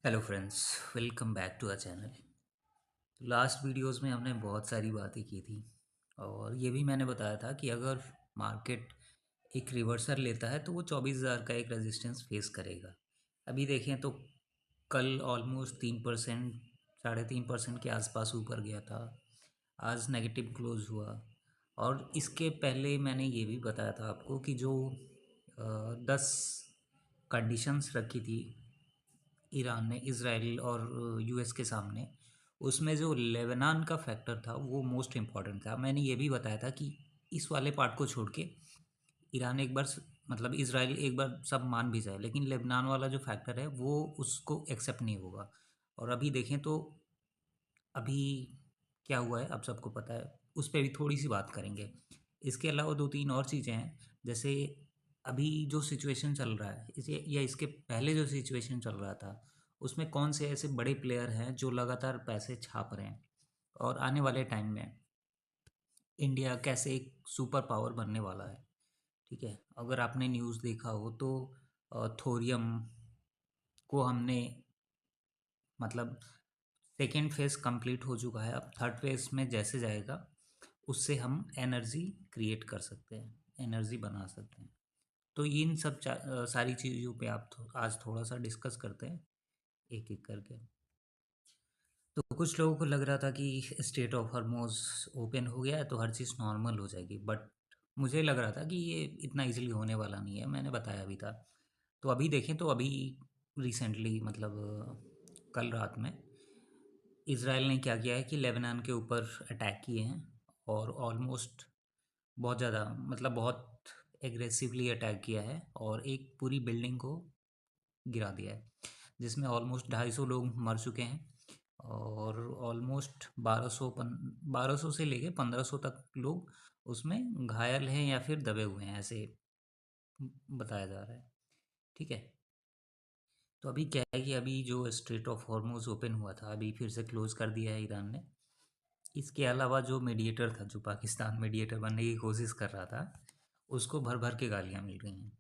Hello friends, welcome back to our channel. Last videos में हमने बहुत सारी बातें की थी और ये भी मैंने बताया था कि अगर मार्केट एक रिवर्सल लेता है तो वो 24,000 का एक रेजिस्टेंस फेस करेगा। अभी देखें तो कल ऑलमोस्ट 3%, 3.5% के आसपास ऊपर गया था। आज नेगेटिव क्लोज हुआ। और इसके पहले मैंने ये भी बताया था आपको कि जो 10 कंडीशंस रखी थी ईरान ने इसराइल और यूएस के सामने, उसमें जो लेबनान का फैक्टर था वो मोस्ट इम्पॉर्टेंट था। मैंने ये भी बताया था कि इस वाले पार्ट को छोड़ के ईरान एक बार मतलब इसराइल एक बार सब मान भी जाए, लेकिन लेबनान वाला जो फैक्टर है वो उसको एक्सेप्ट नहीं होगा। और अभी देखें तो अभी क्या हुआ है आप सबको पता है, उस पर भी थोड़ी सी बात करेंगे। इसके अलावा दो तीन और चीज़ें हैं, जैसे अभी जो सिचुएशन चल रहा है इसे या इसके पहले जो सिचुएशन चल रहा था उसमें कौन से ऐसे बड़े प्लेयर हैं जो लगातार पैसे छाप रहे हैं, और आने वाले टाइम में इंडिया कैसे एक सुपर पावर बनने वाला है। ठीक है, अगर आपने न्यूज़ देखा हो तो थोरियम को हमने मतलब सेकेंड फेज़ कंप्लीट हो चुका है, अब थर्ड फेज़ में जैसे जाएगा उससे हम एनर्जी क्रिएट कर सकते हैं, एनर्जी बना सकते हैं। तो इन सब सारी चीज़ों पे आप आज थोड़ा सा डिस्कस करते हैं एक एक करके। तो कुछ लोगों को लग रहा था कि स्टेट ऑफ हॉर्मोज ओपन हो गया है तो हर चीज़ नॉर्मल हो जाएगी, बट मुझे लग रहा था कि ये इतना इजीली होने वाला नहीं है, मैंने बताया भी था। तो अभी देखें तो अभी रिसेंटली मतलब कल रात में इसराइल ने क्या किया है कि लेबनान के ऊपर अटैक किए हैं, और ऑलमोस्ट बहुत ज़्यादा मतलब बहुत एग्रेसिवली अटैक किया है और एक पूरी बिल्डिंग को गिरा दिया है, जिसमें ऑलमोस्ट 250 लोग मर चुके हैं और ऑलमोस्ट 1200 से लेके 1500 तक लोग उसमें घायल हैं या फिर दबे हुए हैं, ऐसे बताया जा रहा है। ठीक है, तो अभी क्या है कि अभी जो स्ट्रेट ऑफ हॉर्मोज ओपन हुआ था अभी फिर से क्लोज़ कर दिया है ईरान ने। इसके अलावा जो मीडिएटर था, जो पाकिस्तान मीडिएटर बनने की कोशिश कर रहा था, उसको भर भर के गालियाँ मिल रही हैं।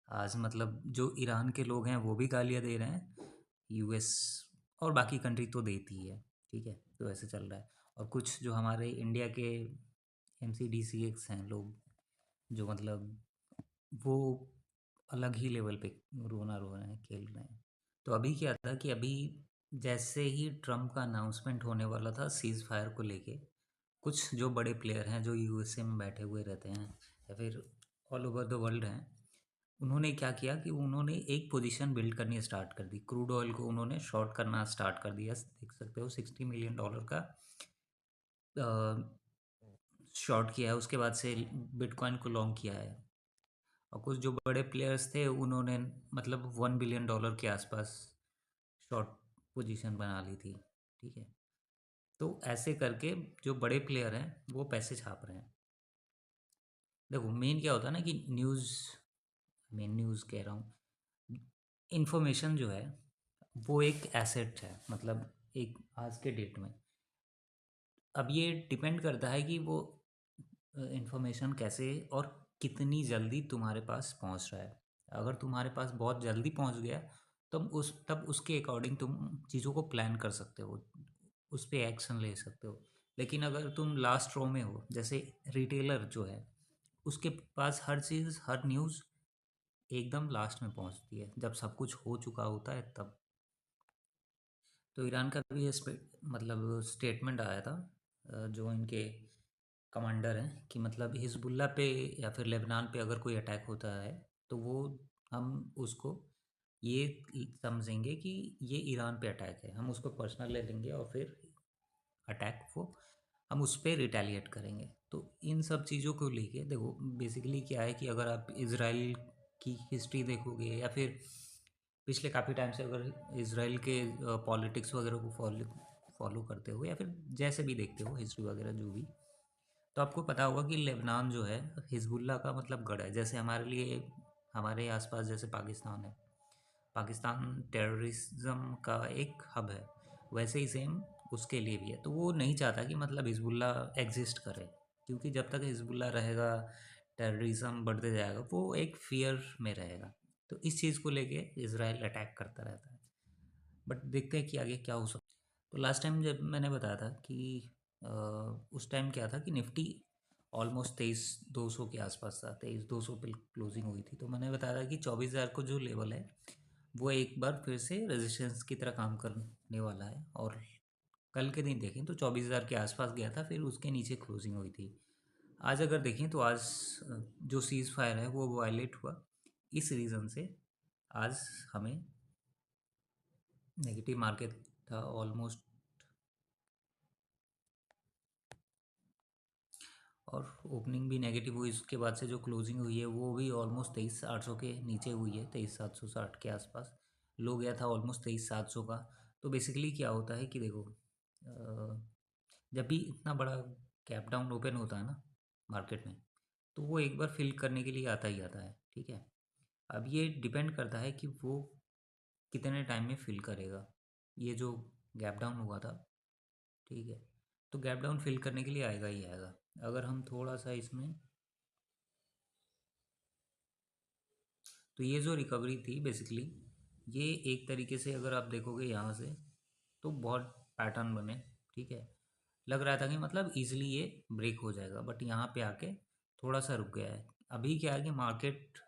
आज मतलब जो ईरान के लोग हैं वो भी गालियाँ दे रहे हैं, यूएस और बाकी कंट्री तो देती ही है। ठीक है, तो ऐसे चल रहा है। और कुछ जो हमारे इंडिया के MCDCX हैं लोग, जो मतलब वो अलग ही लेवल पे रोना रो रहे हैं, खेल रहे हैं। तो अभी क्या था कि अभी जैसे ही ट्रम्प का अनाउंसमेंट होने वाला था सीज़ फायर को लेके, कुछ जो बड़े प्लेयर हैं जो यूएसए में बैठे हुए रहते हैं या फिर ऑल ओवर द वर्ल्ड हैं, उन्होंने क्या किया कि उन्होंने एक पोजीशन बिल्ड करनी स्टार्ट कर दी। क्रूड ऑयल को उन्होंने शॉर्ट करना स्टार्ट कर दिया। देख सकते हो $60 मिलियन का शॉर्ट किया है, उसके बाद से बिटकॉइन को लॉन्ग किया है। और कुछ जो बड़े प्लेयर्स थे उन्होंने मतलब $1 बिलियन के आसपास शॉर्ट पोजीशन बना ली थी। ठीक है, तो ऐसे करके जो बड़े प्लेयर हैं वो पैसे छाप रहे हैं। देखो मेन क्या होता है ना कि न्यूज़ कह रहा हूँ, इन्फॉर्मेशन जो है वो एक एसेट है, मतलब एक आज के डेट में। अब ये डिपेंड करता है कि वो इन्फॉर्मेशन कैसे और कितनी जल्दी तुम्हारे पास पहुंच रहा है। अगर तुम्हारे पास बहुत जल्दी पहुंच गया तब उसके अकॉर्डिंग तुम चीज़ों को प्लान कर सकते हो, उस पर एक्शन ले सकते हो। लेकिन अगर तुम लास्ट रो में हो, जैसे रिटेलर जो है उसके पास हर चीज़ हर न्यूज़ एकदम लास्ट में पहुंचती है, जब सब कुछ हो चुका होता है तब। तो ईरान का भी ये मतलब स्टेटमेंट आया था, जो इनके कमांडर हैं, कि मतलब हिजबुल्ला पे या फिर लेबनान पे अगर कोई अटैक होता है तो वो हम उसको ये समझेंगे कि ये ईरान पे अटैक है, हम उसको पर्सनल ले लेंगे और फिर अटैक को हम उस पर रिटेलिएट करेंगे। तो इन सब चीज़ों को लेके देखो बेसिकली क्या है कि अगर आप इसराइल की हिस्ट्री देखोगे या फिर पिछले काफ़ी टाइम से अगर इसराइल के पॉलिटिक्स वगैरह को फॉलो फॉलो करते हो या फिर जैसे भी देखते हो हिस्ट्री वगैरह जो भी, तो आपको पता होगा कि लेबनान जो है हिजबुल्ला का मतलब गढ़ है। जैसे हमारे लिए हमारे आसपास जैसे पाकिस्तान है, पाकिस्तान टेररिज्म का एक हब है, वैसे ही सेम उसके लिए भी है। तो वो नहीं चाहता कि मतलब हिजबुल्ला एग्जिस्ट करे, क्योंकि जब तक हिजबुल्ला रहेगा टेररिज्म बढ़ते जाएगा, वो एक फियर में रहेगा। तो इस चीज़ को लेके इसराइल अटैक करता रहता है। बट देखते हैं कि आगे क्या हो सकता है। तो लास्ट टाइम जब मैंने बताया था कि उस टाइम क्या था कि निफ्टी ऑलमोस्ट 23,200 के आसपास था, 23,200 पे क्लोजिंग हुई थी। तो मैंने बताया था कि 24,000 को जो लेवल है वो एक बार फिर से रेजिस्टेंस की तरह काम करने वाला है। और कल के दिन देखें तो 24,000 के आसपास गया था, फिर उसके नीचे क्लोजिंग हुई थी। आज अगर देखें तो आज जो सीज़ फायर है वो वायलेट हुआ। इस रीज़न से आज हमें नेगेटिव मार्केट था ऑलमोस्ट, और ओपनिंग भी नेगेटिव हुई। उसके बाद से जो क्लोजिंग हुई है वो भी ऑलमोस्ट 23,800 के नीचे हुई है, 23,760 के आसपास लो गया था, ऑलमोस्ट 23,700 का। तो बेसिकली क्या होता है कि देखो, जब भी इतना बड़ा कैप डाउन ओपन होता है ना मार्केट में, तो वो एक बार फिल करने के लिए आता ही आता है, ठीक है। अब ये डिपेंड करता है कि वो कितने टाइम में फिल करेगा। ये जो गैप डाउन हुआ था, ठीक है, तो गैप डाउन फिल करने के लिए आएगा ही आएगा। अगर हम थोड़ा सा इसमें, तो ये जो रिकवरी थी बेसिकली, ये एक तरीके से अगर आप देखोगे यहाँ से तो बहुत पैटर्न बने, ठीक है। लग रहा था कि मतलब इजीली ये ब्रेक हो जाएगा, बट यहाँ पे आके थोड़ा सा रुक गया है। अभी क्या है कि मार्केट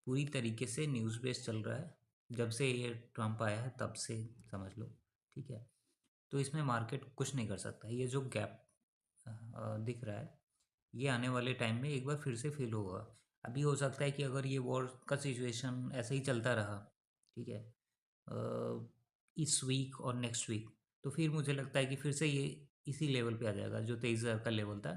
पूरी तरीके से न्यूज़ बेस्ड चल रहा है, जब से ये ट्रम्प आया है तब से, समझ लो, ठीक है। तो इसमें मार्केट कुछ नहीं कर सकता। ये जो गैप दिख रहा है, ये आने वाले टाइम में एक बार फिर से फिल होगा। अभी हो सकता है कि अगर ये वॉर का सिचुएशन ऐसे ही चलता रहा, ठीक है, इस वीक और नेक्स्ट वीक, तो फिर मुझे लगता है कि फिर से ये इसी लेवल पे आ जाएगा जो 23,000 का लेवल था।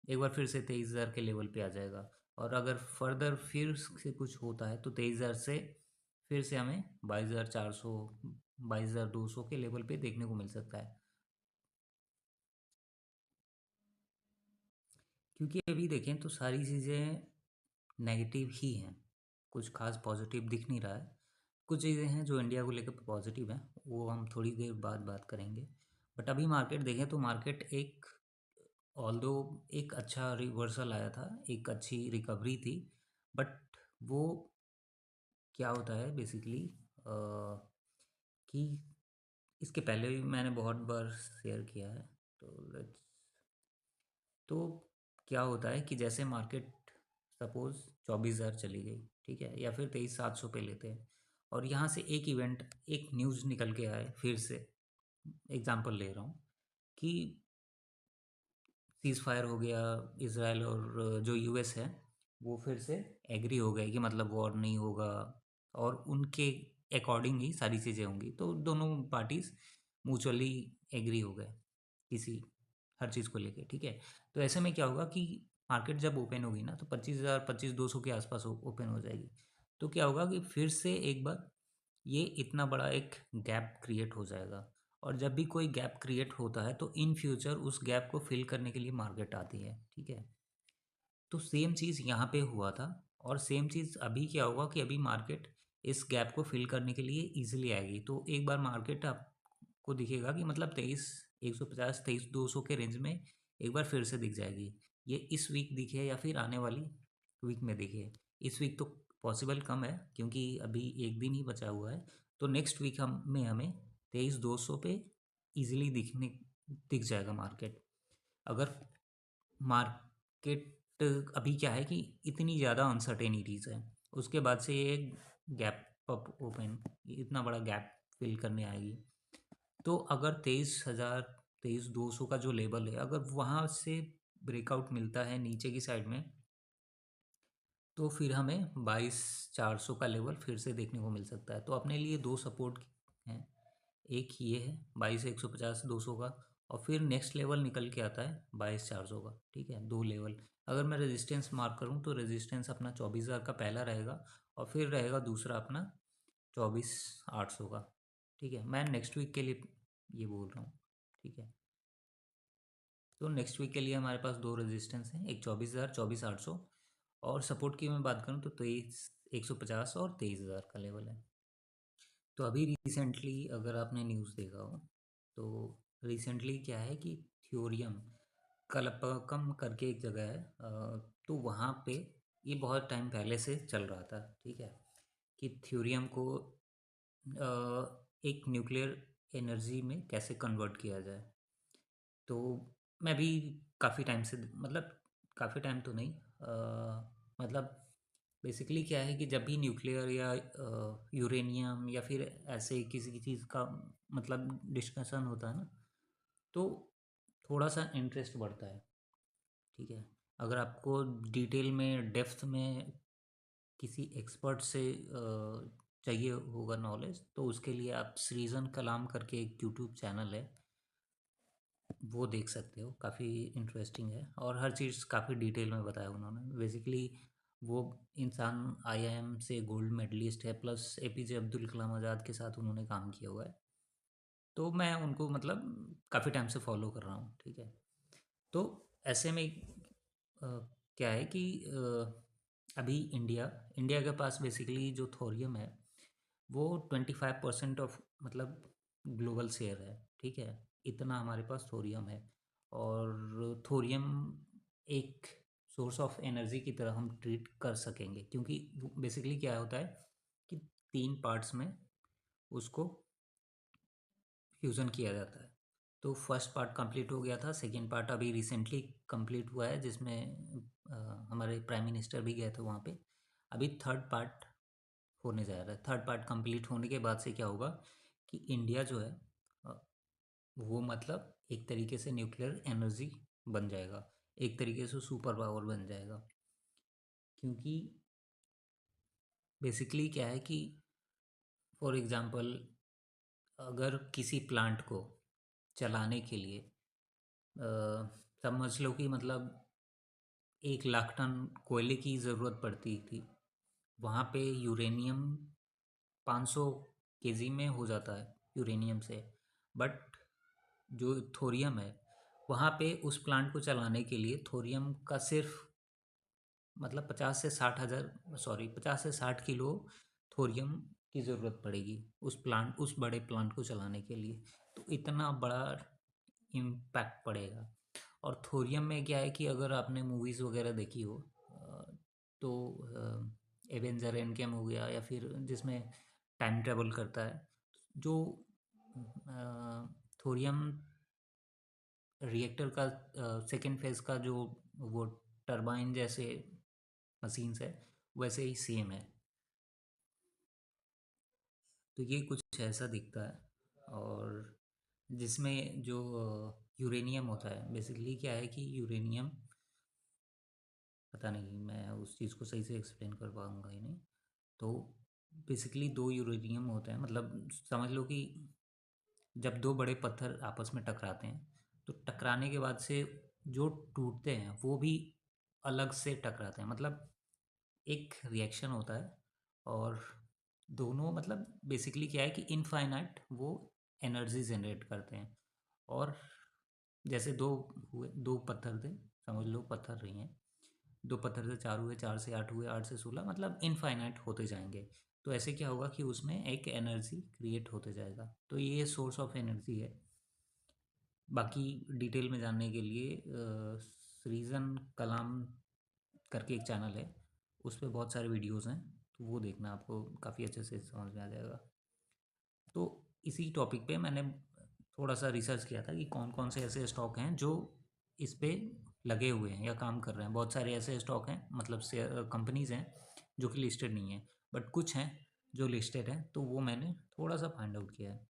एक बार फिर से 23,000 के लेवल पे आ जाएगा। और अगर फर्दर फिर से कुछ होता है तो 23,000 से फिर से हमें 22,400, 22,200 के लेवल पे देखने को मिल सकता है। क्योंकि अभी देखें तो सारी चीज़ें नेगेटिव ही हैं, कुछ खास पॉजिटिव दिख नहीं रहा है। कुछ चीज़ें हैं जो इंडिया को लेकर पॉजिटिव हैं, वो हम थोड़ी देर बाद बात करेंगे। बट अभी मार्केट देखें तो मार्केट एक, ऑल्दो एक अच्छा रिवर्सल आया था, एक अच्छी रिकवरी थी। बट वो क्या होता है बेसिकली, कि इसके पहले भी मैंने बहुत बार शेयर किया है। तो लेट्स, तो क्या होता है कि जैसे मार्केट सपोज़ 24,000 चली गई, ठीक है, या फिर 23,700 पे लेते हैं, और यहाँ से एक इवेंट, एक न्यूज़ निकल के आए फिर से, एग्जांपल ले रहा हूँ कि सीज़ फायर हो गया, इसराइल और जो यूएस है वो फिर से एग्री हो गए कि मतलब वॉर नहीं होगा, और उनके अकॉर्डिंग ही सारी चीज़ें होंगी। तो दोनों पार्टीज़ म्यूचुअली एग्री हो गए किसी हर चीज़ को लेके, ठीक है। तो ऐसे में क्या होगा कि मार्केट जब ओपन होगी ना तो 25,000, 25,200 के आसपास ओपन हो जाएगी। तो क्या होगा कि फिर से एक बार ये इतना बड़ा एक गैप क्रिएट हो जाएगा। और जब भी कोई गैप क्रिएट होता है तो इन फ्यूचर उस गैप को फिल करने के लिए मार्केट आती है, ठीक है। तो सेम चीज़ यहाँ पे हुआ था, और सेम चीज़ अभी क्या होगा कि अभी मार्केट इस गैप को फिल करने के लिए इजीली आएगी। तो एक बार मार्केट आपको दिखेगा कि मतलब 23,150, 23,200 के रेंज में एक बार फिर से दिख जाएगी। ये इस वीक दिखे या फिर आने वाली वीक में दिखे। इस वीक तो पॉसिबल कम है क्योंकि अभी एक दिन ही बचा हुआ है। तो नेक्स्ट वीक हम में हमें 23,200 पे इजीली दिख जाएगा मार्केट। अगर मार्केट, अभी क्या है कि इतनी ज़्यादा अनसर्टेनिटीज़ है, उसके बाद से ये गैप अप ओपन, इतना बड़ा गैप फिल करने आएगी। तो अगर 23,000, 23,200 का जो लेवल है, अगर वहाँ से ब्रेकआउट मिलता है नीचे की साइड में, तो फिर हमें 22,400 का लेवल फिर से देखने को मिल सकता है। तो अपने लिए दो सपोर्ट हैं, एक ये है 22,150, 200 का, और फिर नेक्स्ट लेवल निकल के आता है 22,400 का, ठीक है, दो लेवल। अगर मैं रेजिस्टेंस मार्क करूँ तो रेजिस्टेंस अपना 24,000 का पहला रहेगा, और फिर रहेगा दूसरा अपना 24,800 का, ठीक है। मैं नेक्स्ट वीक के लिए ये बोल रहा हूँ, ठीक है। तो नेक्स्ट वीक के लिए हमारे पास दो रेजिस्टेंस हैं, एक 24,000, 24,800, और सपोर्ट की मैं बात करूँ तो 23,150 और 23,000 का लेवल है। तो अभी रिसेंटली अगर आपने न्यूज़ देखा हो तो रिसेंटली क्या है कि थ्योरियम कलपकम करके एक जगह है, तो वहाँ पे ये बहुत टाइम पहले से चल रहा था, ठीक है, कि थ्योरियम को एक न्यूक्लियर एनर्जी में कैसे कन्वर्ट किया जाए। तो मैं भी काफ़ी टाइम से, मतलब काफ़ी टाइम तो नहीं, मतलब बेसिकली क्या है कि जब भी न्यूक्लियर या यूरेनियम या फिर ऐसे किसी की चीज़ का मतलब डिस्कशन होता है ना, तो थोड़ा सा इंटरेस्ट बढ़ता है। ठीक है, अगर आपको डिटेल में डेप्थ में किसी एक्सपर्ट से चाहिए होगा नॉलेज, तो उसके लिए आप सृजन कलाम करके एक यूट्यूब चैनल है, वो देख सकते हो। काफ़ी इंटरेस्टिंग है और हर चीज़ काफ़ी डिटेल में बताया उन्होंने। बेसिकली वो इंसान आईआईएम से गोल्ड मेडलिस्ट है, प्लस एपीजे अब्दुल कलाम आज़ाद के साथ उन्होंने काम किया हुआ है। तो मैं उनको मतलब काफ़ी टाइम से फॉलो कर रहा हूँ। ठीक है, तो ऐसे में अ, क्या है कि अभी इंडिया इंडिया के पास बेसिकली जो थोरियम है वो 25% ऑफ मतलब ग्लोबल शेयर है। ठीक है, इतना हमारे पास थोरियम है। और थोरियम एक सोर्स ऑफ एनर्जी की तरह हम ट्रीट कर सकेंगे, क्योंकि बेसिकली क्या होता है कि 3 पार्ट्स में उसको फ्यूज़न किया जाता है। तो फर्स्ट पार्ट कंप्लीट हो गया था, सेकेंड पार्ट अभी रिसेंटली कंप्लीट हुआ है, जिसमें हमारे प्राइम मिनिस्टर भी गए थे वहाँ पे। अभी थर्ड पार्ट होने जा रहा है। थर्ड पार्ट कंप्लीट होने के बाद से क्या होगा कि इंडिया जो है अ, वो मतलब एक तरीके से न्यूक्लियर एनर्जी बन जाएगा, एक तरीके से सुपर पावर बन जाएगा। क्योंकि बेसिकली क्या है कि फॉर एग्ज़ाम्पल अगर किसी प्लांट को चलाने के लिए समझ लो कि मतलब 1 लाख टन कोयले की ज़रूरत पड़ती थी, वहाँ पे यूरेनियम 500 केजी में हो जाता है यूरेनियम से। बट जो थोरियम है, वहाँ पे उस प्लांट को चलाने के लिए थोरियम का सिर्फ मतलब 50 से 60 किलो थोरियम की ज़रूरत पड़ेगी उस बड़े प्लांट को चलाने के लिए। तो इतना बड़ा इम्पैक्ट पड़ेगा। और थोरियम में क्या है कि अगर आपने मूवीज़ वगैरह देखी हो तो एवेंजर एंड गेम हो गया, या फिर जिसमें टाइम ट्रेवल करता है, जो थोरियम रिएक्टर का सेकेंड फेज का जो वो टरबाइन जैसे मशीन्स है, वैसे ही सेम है। तो ये कुछ ऐसा दिखता है। और जिसमें जो यूरेनियम होता है, बेसिकली क्या है कि यूरेनियम, पता नहीं मैं उस चीज़ को सही से एक्सप्लेन कर पाऊँगा ही नहीं। तो बेसिकली 2 यूरेनियम होते हैं, मतलब समझ लो कि जब 2 बड़े पत्थर आपस में टकराते हैं, तो टकराने के बाद से जो टूटते हैं वो भी अलग से टकराते हैं, मतलब एक रिएक्शन होता है। और दोनों मतलब बेसिकली क्या है कि इनफाइनाइट वो एनर्जी जनरेट करते हैं। और जैसे दो पत्थर थे, समझ लो पत्थर रही हैं, 2 पत्थर से 4 हुए, 4 से 8 हुए, 8 से 16, मतलब इनफाइनाइट होते जाएंगे। तो ऐसे क्या होगा कि उसमें एक एनर्जी क्रिएट होते जाएगा। तो ये सोर्स ऑफ एनर्जी है। बाकी डिटेल में जानने के लिए सृजन कलाम करके एक चैनल है, उस पे बहुत सारे वीडियोस हैं, तो वो देखना, आपको काफ़ी अच्छे से समझ में आ जाएगा। तो इसी टॉपिक पे मैंने थोड़ा सा रिसर्च किया था कि कौन कौन से ऐसे स्टॉक हैं जो इस पे लगे हुए हैं या काम कर रहे हैं। बहुत सारे ऐसे स्टॉक हैं, मतलब शेयर कंपनीज़ हैं जो कि लिस्टेड नहीं है, बट कुछ हैं जो लिस्टेड हैं, तो वो मैंने थोड़ा सा फाइंड आउट किया है।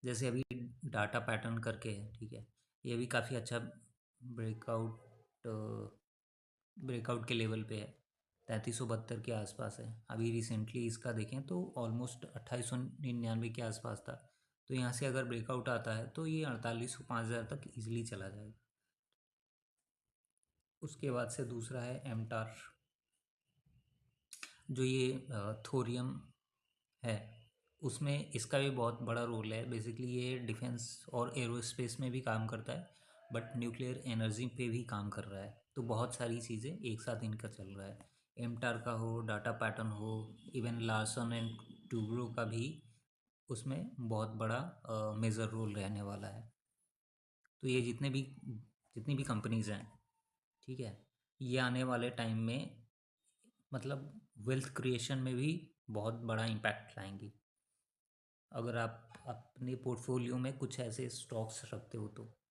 जैसे अभी डाटा पैटर्न करके है, ठीक है, ये भी काफ़ी अच्छा ब्रेकआउट ब्रेकआउट के लेवल पे है। 3372 के आसपास है। अभी रिसेंटली इसका देखें तो ऑलमोस्ट 2899 के आसपास था। तो यहाँ से अगर ब्रेकआउट आता है तो ये 4800 5000 तक इजीली चला जाएगा। उसके बाद से दूसरा है एमटार, जो ये थोरियम है, उसमें इसका भी बहुत बड़ा रोल है। बेसिकली ये डिफेंस और एरोस्पेस में भी काम करता है, बट न्यूक्लियर एनर्जी पे भी काम कर रहा है। तो बहुत सारी चीज़ें एक साथ इनका चल रहा है। एमटार का हो, डाटा पैटर्न हो, इवन लार्सन एंड टूब्रो का भी उसमें बहुत बड़ा मेजर रोल रहने वाला है। तो ये जितनी भी कंपनीज हैं, ठीक है, ये आने वाले टाइम में मतलब वेल्थ क्रिएशन में भी बहुत बड़ा इम्पैक्ट लाएंगी। अगर आप अपने पोर्टफोलियो में कुछ ऐसे स्टॉक्स रखते हो तो।